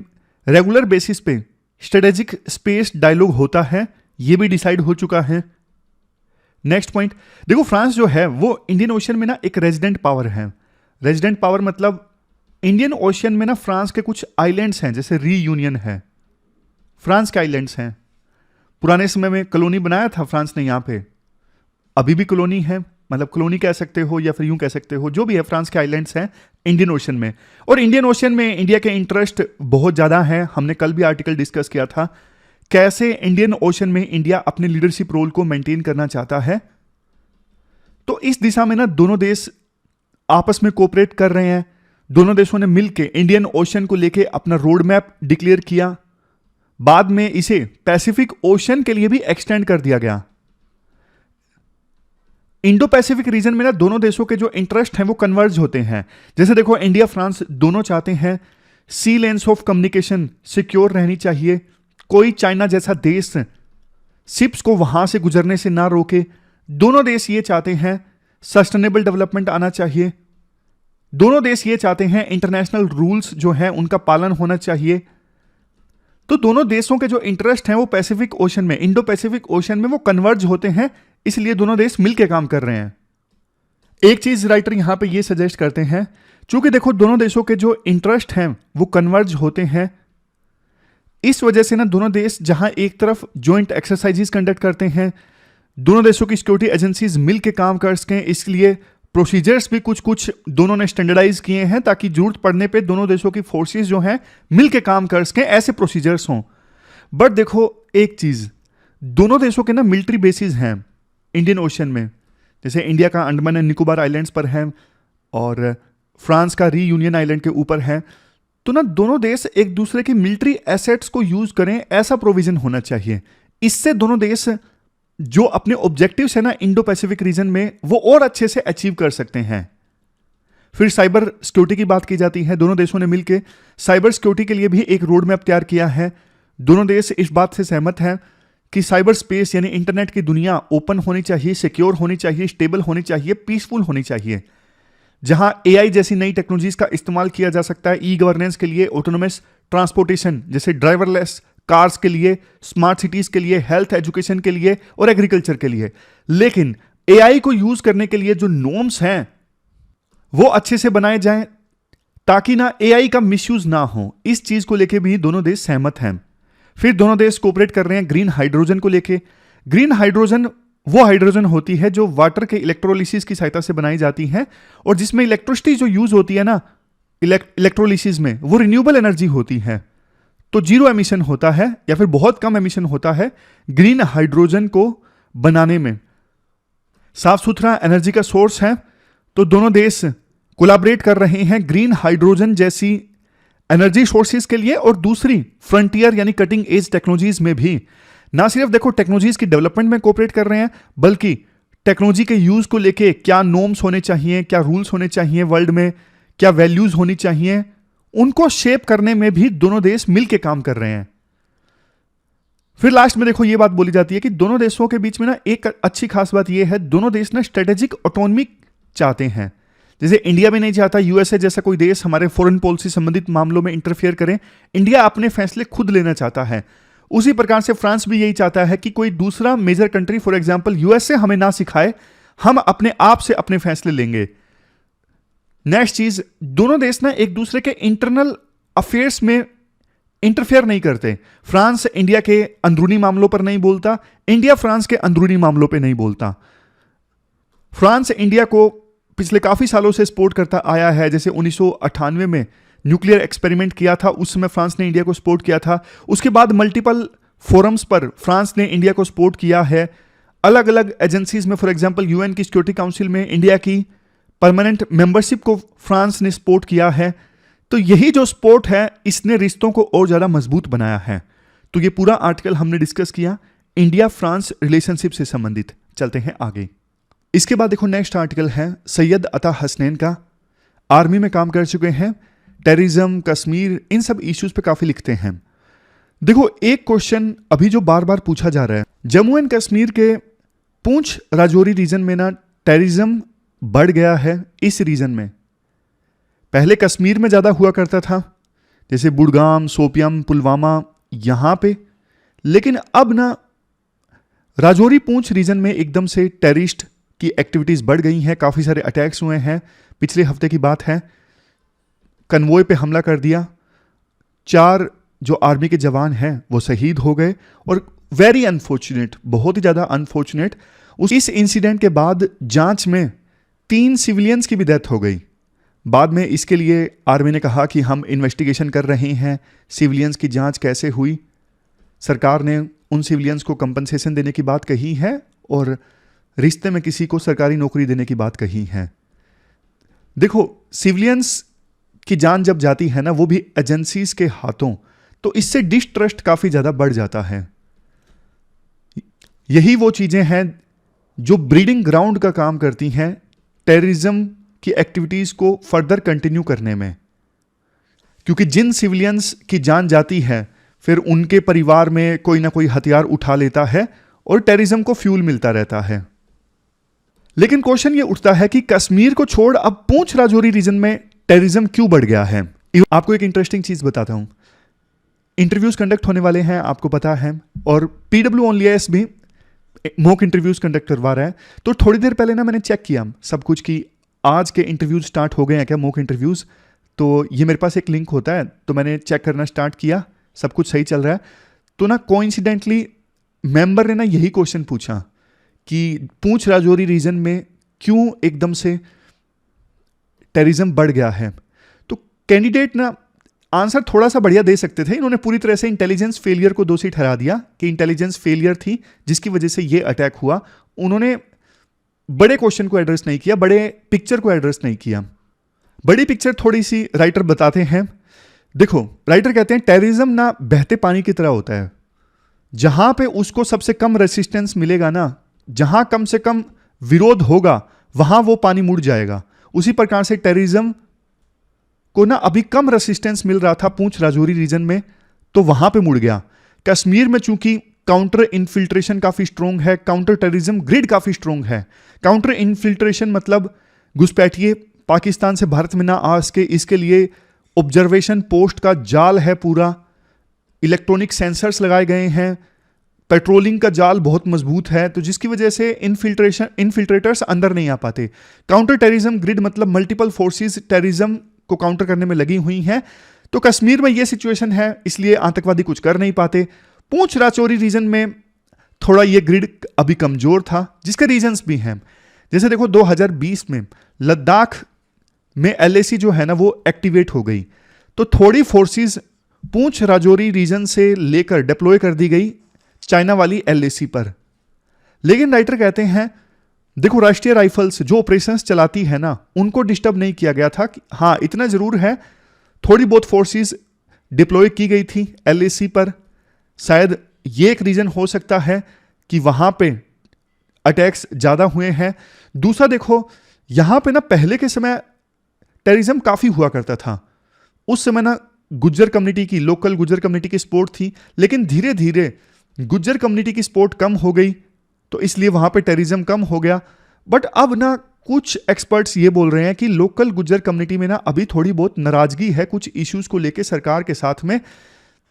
रेगुलर बेसिस पे स्ट्रेटेजिक स्पेस डायलॉग होता है, ये भी डिसाइड हो चुका है। नेक्स्ट पॉइंट, देखो फ्रांस जो है वो इंडियन ओशन में ना एक रेजिडेंट पावर है। रेजिडेंट पावर मतलब इंडियन ओशन में ना फ्रांस के कुछ आइलैंड्स हैं, जैसे रीयूनियन है, फ्रांस के आइलैंड्स हैं। पुराने समय में कॉलोनी बनाया था फ्रांस ने यहाँ पे, अभी भी कॉलोनी है, मतलब कॉलोनी कह सकते हो या फिर यूं कह सकते हो, जो भी है फ्रांस के आइलैंड्स हैं इंडियन ओशन में। और इंडियन ओशन में इंडिया के इंटरेस्ट बहुत ज़्यादा है। हमने कल भी आर्टिकल डिस्कस किया था कैसे इंडियन ओशन में इंडिया अपने लीडरशिप रोल को मेंटेन करना चाहता है। तो इस दिशा में ना दोनों देश आपस में कोऑपरेट कर रहे हैं। दोनों देशों ने मिलकर इंडियन ओशन को लेके अपना रोड मैप डिक्लेयर किया, बाद में इसे पैसिफिक ओशन के लिए भी एक्सटेंड कर दिया गया। इंडो पैसिफिक रीजन में ना दोनों देशों के जो इंटरेस्ट हैं वो कन्वर्ज होते हैं। जैसे देखो इंडिया फ्रांस दोनों चाहते हैं सी लेन्स ऑफ कम्युनिकेशन सिक्योर रहनी चाहिए, कोई चाइना जैसा देश शिप्स को वहां से गुजरने से ना रोके। दोनों देश ये चाहते हैं सस्टेनेबल डेवलपमेंट आना चाहिए। दोनों देश ये चाहते हैं इंटरनेशनल रूल्स जो हैं उनका पालन होना चाहिए। तो दोनों देशों के जो इंटरेस्ट हैं वो पैसिफिक ओशन में, इंडो पैसिफिक ओशन में वो कन्वर्ज होते हैं, इसलिए दोनों देश मिलकर काम कर रहे हैं। एक चीज राइटर यहां पे ये सजेस्ट करते हैं, चूंकि देखो दोनों देशों के जो इंटरेस्ट हैं वो कन्वर्ज होते हैं, इस वजह से ना दोनों देश जहां एक तरफ जॉइंट एक्सरसाइजेस कंडक्ट करते हैं, दोनों देशों की सिक्योरिटी एजेंसीज मिलकर काम कर सकें, इसलिए प्रोसीजर्स भी कुछ कुछ दोनों ने स्टैंडर्डाइज किए हैं ताकि जरूरत पड़ने पे दोनों देशों की फोर्सेस जो हैं मिलकर काम कर सकें, ऐसे प्रोसीजर्स हों। बट देखो एक चीज, दोनों देशों के ना मिलिट्री बेसिस हैं इंडियन ओशन में, जैसे इंडिया का अंडमान एंड निकोबार आइलैंड्स पर है और फ्रांस का रीयूनियन आइलैंड के ऊपर है। तो ना दोनों देश एक दूसरे के मिलिट्री एसेट्स को यूज करें, ऐसा प्रोविजन होना चाहिए। इससे दोनों देश जो अपने ऑब्जेक्टिव्स है ना इंडो पैसिफिक रीजन में वो और अच्छे से अचीव कर सकते हैं। फिर साइबर सिक्योरिटी की बात की जाती है। दोनों देशों ने मिलकर साइबर सिक्योरिटी के लिए भी एक रोड मैप तैयार किया है। दोनों देश इस बात से सहमत हैं कि साइबर स्पेस यानी इंटरनेट की दुनिया ओपन होनी चाहिए, सिक्योर होनी चाहिए, स्टेबल होनी चाहिए, पीसफुल होनी चाहिए, जहां एआई जैसी नई टेक्नोलॉजीज का इस्तेमाल किया जा सकता है ई गवर्नेंस के लिए, ऑटोनोमस ट्रांसपोर्टेशन जैसे ड्राइवरलेस कार्स के लिए, स्मार्ट सिटीज के लिए, हेल्थ एजुकेशन के लिए और एग्रीकल्चर के लिए। लेकिन एआई को यूज करने के लिए जो नॉर्म्स हैं वो अच्छे से बनाए जाएं ताकि ना एआई का मिसयूज ना हो। इस चीज को लेके भी दोनों देश सहमत हैं। फिर दोनों देश कोऑपरेट कर रहे हैं ग्रीन हाइड्रोजन को लेके। ग्रीन हाइड्रोजन वो हाइड्रोजन होती है जो वाटर के इलेक्ट्रोलिसिस की सहायता से बनाई जाती है और जिसमें इलेक्ट्रिसिटी जो यूज होती है ना इलेक्ट्रोलिसिस में वो रिन्यूएबल एनर्जी होती है। तो जीरो एमिशन होता है या फिर बहुत कम एमिशन होता है ग्रीन हाइड्रोजन को बनाने में। साफ सुथरा एनर्जी का सोर्स है, तो दोनों देश कोलैबोरेट कर रहे हैं ग्रीन हाइड्रोजन जैसी एनर्जी सोर्सेज के लिए और दूसरी फ्रंटियर यानी कटिंग एज टेक्नोलॉजीज में भी। ना सिर्फ देखो टेक्नोलॉजीज की डेवलपमेंट में कोऑपरेट कर रहे हैं बल्कि टेक्नोलॉजी के यूज को लेके क्या नॉर्म्स होने चाहिए, क्या रूल्स होने चाहिए वर्ल्ड में, क्या वैल्यूज होनी चाहिए, उनको शेप करने में भी दोनों देश मिलकर काम कर रहे हैं। फिर लास्ट में देखो ये बात बोली जाती है कि दोनों देशों के बीच में ना एक अच्छी खास बात ये है, दोनों देश ना स्ट्रेटेजिक ऑटोनॉमी चाहते हैं। जैसे इंडिया भी नहीं चाहता यूएसए जैसा कोई देश हमारे फॉरेन पॉलिसी संबंधित मामलों में इंटरफेयर करें। इंडिया अपने फैसले खुद लेना चाहता है। उसी प्रकार से फ्रांस भी यही चाहता है कि कोई दूसरा major country, for example USA, हमें ना सिखाए, हम अपने आप से अपने फैसले लेंगे। नेक्स्ट चीज, दोनों देश ना एक दूसरे के इंटरनल अफेयर्स में इंटरफेयर नहीं करते। फ्रांस इंडिया के अंदरूनी मामलों पर नहीं बोलता, इंडिया फ्रांस के अंदरूनी मामलों पर नहीं बोलता। फ्रांस इंडिया को पिछले काफी सालों से सपोर्ट करता आया है। जैसे 1998 में न्यूक्लियर एक्सपेरिमेंट किया था, उस समय फ्रांस ने इंडिया को सपोर्ट किया था। उसके बाद मल्टीपल फोरम्स पर फ्रांस ने इंडिया को सपोर्ट किया है। अलग अलग एजेंसीज में, फॉर एग्जांपल यूएन की सिक्योरिटी काउंसिल में इंडिया की परमानेंट मेंबरशिप को फ्रांस ने सपोर्ट किया है। तो यही जो सपोर्ट है, इसने रिश्तों को और ज्यादा मजबूत बनाया है। तो ये पूरा आर्टिकल हमने डिस्कस किया इंडिया फ्रांस रिलेशनशिप से संबंधित। चलते हैं आगे। इसके बाद देखो नेक्स्ट आर्टिकल है सैयद अता हसनैन का। आर्मी में काम कर चुके हैं, टेररिज्म, कश्मीर, इन सब इश्यूज पे काफी लिखते हैं। देखो एक क्वेश्चन अभी जो बार बार पूछा जा रहा है, जम्मू एंड कश्मीर के पुंछ राजौरी रीजन में ना टेररिज्म बढ़ गया है। इस रीजन में पहले कश्मीर में ज्यादा हुआ करता था, जैसे बुड़गाम, शोपियम, पुलवामा, यहां पे, लेकिन अब ना राजौरी पुंछ रीजन में एकदम से टेररिस्ट की एक्टिविटीज बढ़ गई हैं। काफी सारे अटैक्स हुए हैं। पिछले हफ्ते की बात है, कन्वॉय पे हमला कर दिया, 4 जो आर्मी के जवान हैं वो शहीद हो गए। और वेरी अनफॉर्चुनेट, बहुत ही ज्यादा अनफॉर्चुनेट, इस इंसिडेंट के बाद जांच में 3 सिविलियंस की भी डेथ हो गई। बाद में इसके लिए आर्मी ने कहा कि हम इन्वेस्टिगेशन कर रहे हैं, सिविलियंस की जांच कैसे हुई। सरकार ने उन सिविलियंस को कंपनसेशन देने की बात कही है और रिश्ते में किसी को सरकारी नौकरी देने की बात कही है। देखो सिविलियंस की जान जब जाती है ना, वो भी एजेंसीज के हाथों, तो इससे डिस्ट्रस्ट काफी ज्यादा बढ़ जाता है। यही वो चीजें हैं जो ब्रीडिंग ग्राउंड का काम करती हैं टेररिज्म की एक्टिविटीज को फर्दर कंटिन्यू करने में। क्योंकि जिन सिविलियंस की जान जाती है, फिर उनके परिवार में कोई ना कोई हथियार उठा लेता है और टेररिज्म को फ्यूल मिलता रहता है। लेकिन क्वेश्चन ये उठता है कि कश्मीर को छोड़ अब पुंछ राजौरी रीजन में टेररिज्म क्यों बढ़ गया है। आपको एक इंटरेस्टिंग चीज बताता हूं, इंटरव्यूज कंडक्ट होने वाले हैं, आपको पता है, और PWONLIS भी मॉक इंटरव्यूज कंडक्ट करवा रहा है। तो थोड़ी देर पहले ना मैंने चेक किया सब कुछ कि आज के इंटरव्यूज स्टार्ट हो गए हैं क्या, मॉक इंटरव्यूज। तो ये मेरे पास एक लिंक होता है, तो मैंने चेक करना स्टार्ट किया, सब कुछ सही चल रहा है। तो ना कोइंसिडेंटली मेंबर ने ना यही क्वेश्चन पूछा कि पुंछ राजौरी रीजन में क्यों एकदम से टेररिज्म बढ़ गया है। तो कैंडिडेट ना आंसर थोड़ा सा बढ़िया दे सकते थे, इन्होंने पूरी तरह से इंटेलिजेंस फेलियर को दोषी ठहरा दिया कि इंटेलिजेंस फेलियर थी जिसकी वजह से ये अटैक हुआ। उन्होंने बड़े क्वेश्चन को एड्रेस नहीं किया, बड़े पिक्चर को एड्रेस नहीं किया। बड़ी पिक्चर थोड़ी सी राइटर बताते हैं। देखो राइटर कहते हैं टेररिज्म ना बहते पानी की तरह होता है, जहां पे उसको सबसे कम रेसिस्टेंस मिलेगा ना, जहां कम से कम विरोध होगा, वहां वो पानी मुड़ जाएगा। उसी प्रकार से टेररिज्म को ना अभी कम रेसिस्टेंस मिल रहा था पुंछ राजौरी रीजन में, तो वहां पे मुड़ गया। कश्मीर में चूंकि काउंटर इन्फिल्ट्रेशन काफी स्ट्रोंग है, काउंटर टेररिज्म ग्रिड काफी स्ट्रोंग है। काउंटर इन्फिल्ट्रेशन मतलब घुसपैठिए, पाकिस्तान से भारत में ना आ सके, इसके लिए ऑब्जर्वेशन पोस्ट का जाल है पूरा, इलेक्ट्रॉनिक सेंसर्स लगाए गए हैं, पेट्रोलिंग का जाल बहुत मजबूत है, तो जिसकी वजह से इन्फिल्ट्रेटर्स अंदर नहीं आ पाते। काउंटर टेररिज्म ग्रिड मतलब मल्टीपल फोर्सेस टेररिज्म को काउंटर करने में लगी हुई हैं। तो कश्मीर में यह सिचुएशन है, इसलिए आतंकवादी कुछ कर नहीं पाते। पुंछ राजौरी रीजन में थोड़ा ये ग्रिड अभी कमजोर था, जिसके रीजंस भी हैं। जैसे देखो 2020 में लद्दाख में LAC जो है ना वो एक्टिवेट हो गई, तो थोड़ी फोर्सेस पुंछ राजौरी रीजन से लेकर डिप्लॉय कर दी गई चाइना वाली LAC पर। लेकिन राइटर कहते हैं देखो राष्ट्रीय राइफल्स जो ऑपरेशंस चलाती है ना, उनको डिस्टर्ब नहीं किया गया था। हाँ इतना जरूर है, थोड़ी बहुत फोर्सेस डिप्लॉय की गई थी LAC पर। शायद ये एक रीजन हो सकता है कि वहां पे अटैक्स ज्यादा हुए हैं। दूसरा देखो यहां पे ना पहले के समय टेररिज्म काफी हुआ करता था, उस समय ना गुज्जर कम्युनिटी की, लोकल गुज्जर कम्युनिटी की सपोर्ट थी, लेकिन धीरे धीरे गुज्जर कम्युनिटी की सपोर्ट कम हो गई, तो इसलिए वहां पे टेररिज्म कम हो गया। बट अब ना कुछ एक्सपर्ट्स ये बोल रहे हैं कि लोकल गुज्जर कम्युनिटी में ना अभी थोड़ी बहुत नाराजगी है कुछ इश्यूज को लेके सरकार के साथ में,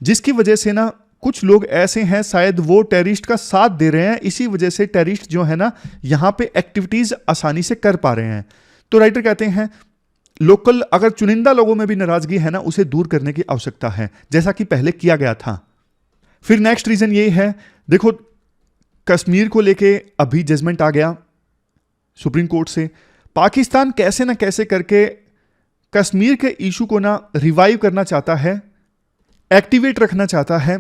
जिसकी वजह से ना कुछ लोग ऐसे हैं शायद वो टेररिस्ट का साथ दे रहे हैं, इसी वजह से टेररिस्ट जो है ना यहाँ पे एक्टिविटीज आसानी से कर पा रहे हैं। तो राइटर कहते हैं लोकल अगर चुनिंदा लोगों में भी नाराजगी है ना उसे दूर करने की आवश्यकता है, जैसा कि पहले किया गया था। फिर नेक्स्ट रीजन ये है, देखो कश्मीर को लेके अभी जजमेंट आ गया सुप्रीम कोर्ट से, पाकिस्तान कैसे ना कैसे करके कश्मीर के इशू को ना रिवाइव करना चाहता है, एक्टिवेट रखना चाहता है।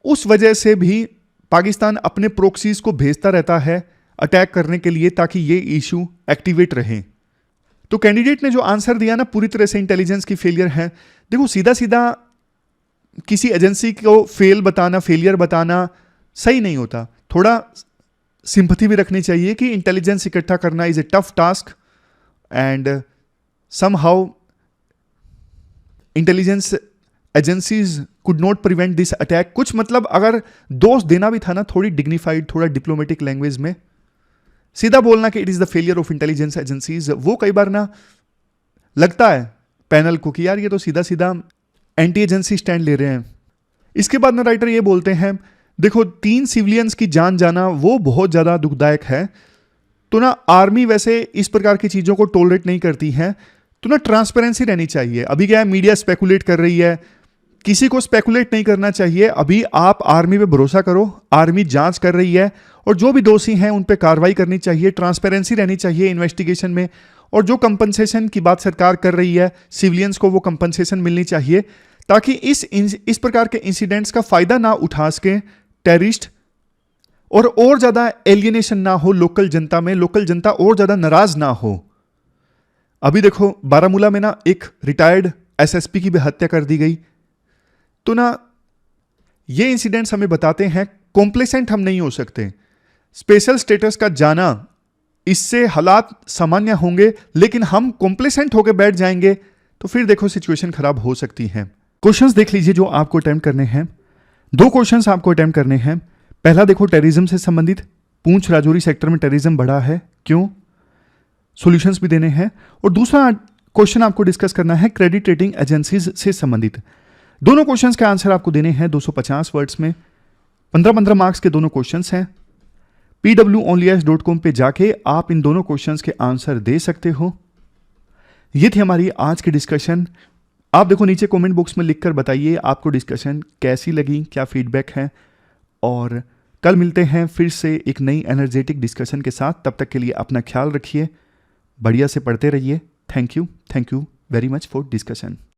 उस वजह से भी पाकिस्तान अपने प्रोक्सीज को भेजता रहता है अटैक करने के लिए ताकि ये इशू एक्टिवेट रहे। तो कैंडिडेट ने जो आंसर दिया ना पूरी तरह से इंटेलिजेंस की फेलियर है। देखो सीधा सीधा किसी एजेंसी को फेलियर बताना सही नहीं होता, थोड़ा सिंपैथी भी रखनी चाहिए कि इंटेलिजेंस इकट्ठा करना is a tough task and somehow intelligence agencies could not prevent this attack. कुछ मतलब अगर दोष देना भी था ना थोड़ी डिग्निफाइड, थोड़ा डिप्लोमेटिक लैंग्वेज में, सीधा बोलना कि it is the failure of intelligence agencies, वो कई बार ना लगता है पैनल को कि यार ये तो सीधा सीधा एंटी एजेंसी स्टैंड ले रहे हैं। इसके बाद ना राइटर ये बोलते हैं देखो 3 सिविलियंस की जान जाना वो बहुत ज़्यादा दुखदायक है, तो ना आर्मी वैसे इस प्रकार की चीज़ों को टॉलरेट नहीं करती है, तो ना ट्रांसपेरेंसी रहनी चाहिए। अभी क्या है मीडिया स्पेकुलेट कर रही है, किसी को स्पेकुलेट नहीं करना चाहिए। अभी आप आर्मी पे भरोसा करो, आर्मी जांच कर रही है और जो भी दोषी हैं उन पे कार्रवाई करनी चाहिए, ट्रांसपेरेंसी रहनी चाहिए इन्वेस्टिगेशन में। और जो कंपनसेशन की बात सरकार कर रही है सिविलियंस को वो कंपनसेशन मिलनी चाहिए, ताकि इस प्रकार के इंसिडेंट्स का फायदा ना उठा सके टेररिस्ट और ज्यादा एलियनेशन ना हो लोकल जनता में, लोकल जनता और ज्यादा नाराज ना हो। अभी देखो बारामूला में ना एक रिटायर्ड एसएसपी की भी हत्या कर दी गई। तो ना ये इंसिडेंट्स हमें बताते हैं कॉम्प्लेसेंट हम नहीं हो सकते। स्पेशल स्टेटस का जाना इससे हालात सामान्य होंगे, लेकिन हम कॉम्प्लेसेंट होकर बैठ जाएंगे तो फिर देखो सिचुएशन खराब हो सकती है। क्वेश्चंस देख लीजिए जो आपको अटेम्प्ट करने हैं। 2 क्वेश्चंस आपको अटेम्प्ट करने हैं। पहला देखो टेररिज्म से संबंधित, पूंछ राजौरी सेक्टर में टेररिज्म बढ़ा है क्यों, सॉल्यूशंस भी देने हैं। और दूसरा क्वेश्चन आपको डिस्कस करना है क्रेडिट रेटिंग एजेंसीज से संबंधित। दोनों क्वेश्चंस के आंसर आपको देने हैं 250 वर्ड्स में, 15-15 मार्क्स के दोनों क्वेश्चंस हैं। pwonlyas.com पे जाके आप इन दोनों क्वेश्चंस के आंसर दे सकते हो। ये थी हमारी आज की डिस्कशन। आप देखो नीचे कमेंट बॉक्स में लिखकर बताइए आपको डिस्कशन कैसी लगी, क्या फीडबैक है, और कल मिलते हैं फिर से एक नई एनर्जेटिक डिस्कशन के साथ। तब तक के लिए अपना ख्याल रखिए, बढ़िया से पढ़ते रहिए। Thank you very much for discussion.